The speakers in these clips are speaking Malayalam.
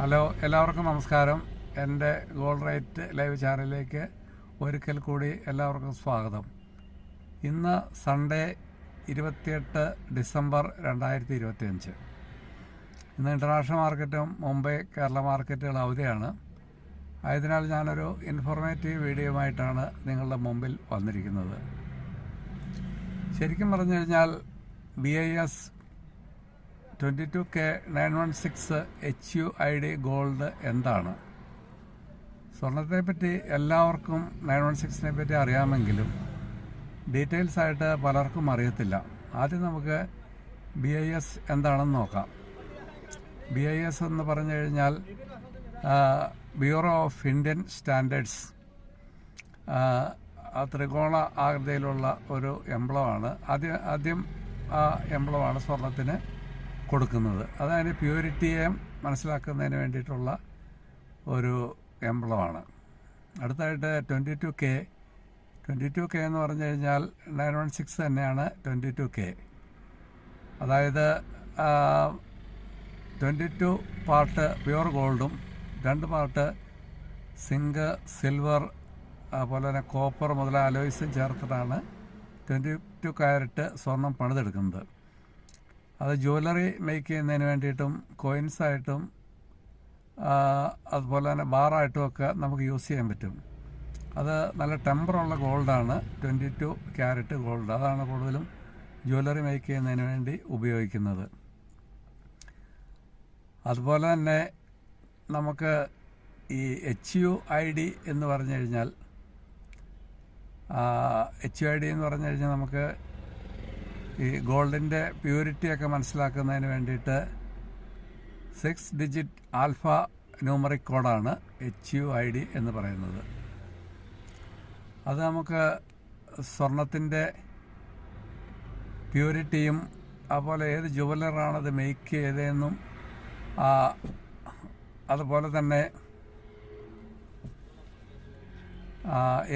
ഹലോ, എല്ലാവർക്കും നമസ്കാരം. എൻ്റെ ഗോൾഡ് റേറ്റ് ലൈവ് ചാനലിലേക്ക് ഒരിക്കൽ കൂടി എല്ലാവർക്കും സ്വാഗതം. ഇന്ന് സൺഡേ 28 ഡിസംബർ 2025. ഇന്ന് ഇൻ്റർനാഷണൽ മാർക്കറ്റും മുംബൈ കേരള മാർക്കറ്റുകൾ അവധിയാണ്. ആയതിനാൽ ഞാനൊരു ഇൻഫോർമേറ്റീവ് വീഡിയോയുമായിട്ടാണ് നിങ്ങളുടെ മുമ്പിൽ വന്നിരിക്കുന്നത്. ശരിക്കും പറഞ്ഞു കഴിഞ്ഞാൽ BIS 22K 916 HUID ഗോൾഡ് എന്താണ്? സ്വർണത്തെ പറ്റി എല്ലാവർക്കും 916നെ പറ്റി അറിയാമെങ്കിലും ഡീറ്റെയിൽസ് ആയിട്ട് പലർക്കും അറിയത്തില്ല. ആദ്യം നമുക്ക് BIS എന്താണെന്ന് നോക്കാം. BIS എന്ന് പറഞ്ഞു കഴിഞ്ഞാൽ ബ്യൂറോ ഓഫ് ഇന്ത്യൻ സ്റ്റാൻഡേർഡ്സ്, ത്രികോണ ആകൃതിയിലുള്ള ഒരു എംബ്ലമാണ്. ആദ്യം ആ എംബ്ലമാണ് സ്വർണത്തിന് കൊടുക്കുന്നത്. അതായത് പ്യൂരിറ്റിയെ മനസ്സിലാക്കുന്നതിന് വേണ്ടിയിട്ടുള്ള ഒരു എംബ്ലമാണ്. അടുത്തായിട്ട് 22K എന്ന് പറഞ്ഞു കഴിഞ്ഞാൽ 916 തന്നെയാണ് 22K. അതായത് 22 പാർട്ട് പ്യൂർ ഗോൾഡും 2 പാർട്ട് സിങ്ക്, സിൽവർ, അതുപോലെ തന്നെ കോപ്പർ മുതലായ അലോയ്സും ചേർത്തിട്ടാണ് 22 കാരറ്റ് സ്വർണം പണിതെടുക്കുന്നത്. അത് ജ്വല്ലറി മേക്ക് ചെയ്യുന്നതിന് വേണ്ടിയിട്ടും കോയിൻസായിട്ടും അതുപോലെ തന്നെ ബാറായിട്ടും ഒക്കെ നമുക്ക് യൂസ് ചെയ്യാൻ പറ്റും. അത് നല്ല ടെമ്പറുള്ള ഗോൾഡാണ് 22 ക്യാരറ്റ് ഗോൾഡ്. അതാണ് കൂടുതലും ജ്വല്ലറി മേക്ക് ചെയ്യുന്നതിന് വേണ്ടി ഉപയോഗിക്കുന്നത്. അതുപോലെ തന്നെ നമുക്ക് ഈ HUID എന്ന് പറഞ്ഞു കഴിഞ്ഞാൽ നമുക്ക് ഈ ഗോൾഡിൻ്റെ പ്യൂരിറ്റിയൊക്കെ മനസ്സിലാക്കുന്നതിന് വേണ്ടിയിട്ട് 6 ഡിജിറ്റ് ആൽഫ ന്യൂമറിക് കോഡാണ് HUID എന്ന് പറയുന്നത്. അത് നമുക്ക് സ്വർണത്തിൻ്റെ പ്യൂരിറ്റിയും അതുപോലെ ഏത് ജുവലറാണത് മേക്ക് ചെയ്തതെന്നും അതുപോലെ തന്നെ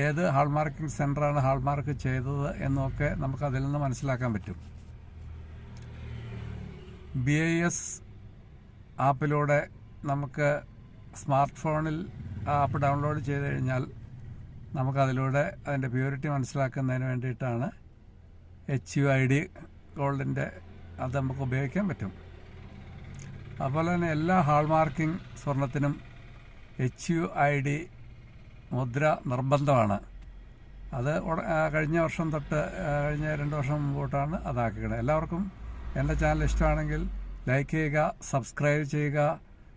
ഏത് ഹാൾമാർക്കിംഗ് സെൻ്ററാണ് ഹാൾമാർക്ക് ചെയ്തത് എന്നൊക്കെ നമുക്ക് അതിൽ നിന്ന് മനസ്സിലാക്കാൻ പറ്റും. BIS ആപ്പിലൂടെ നമുക്ക് സ്മാർട്ട് ഫോണിൽ ആപ്പ് ഡൗൺലോഡ് ചെയ്ത് കഴിഞ്ഞാൽ നമുക്കതിലൂടെ അതിൻ്റെ പ്യൂരിറ്റി മനസ്സിലാക്കുന്നതിന് വേണ്ടിയിട്ടാണ് HUID ഗോൾഡിൻ്റെ അത് നമുക്ക് ഉപയോഗിക്കാൻ പറ്റും. അതുപോലെ തന്നെ എല്ലാ ഹാൾമാർക്കിംഗ് സ്വർണത്തിനും HUID മുദ്ര നിർബന്ധമാണ്. അത് കഴിഞ്ഞ 2 വർഷം മുമ്പോട്ടാണ് അതാക്കിയത്. എല്ലാവർക്കും എൻ്റെ ചാനൽ ഇഷ്ടമാണെങ്കിൽ ലൈക്ക് ചെയ്യുക, സബ്സ്ക്രൈബ് ചെയ്യുക,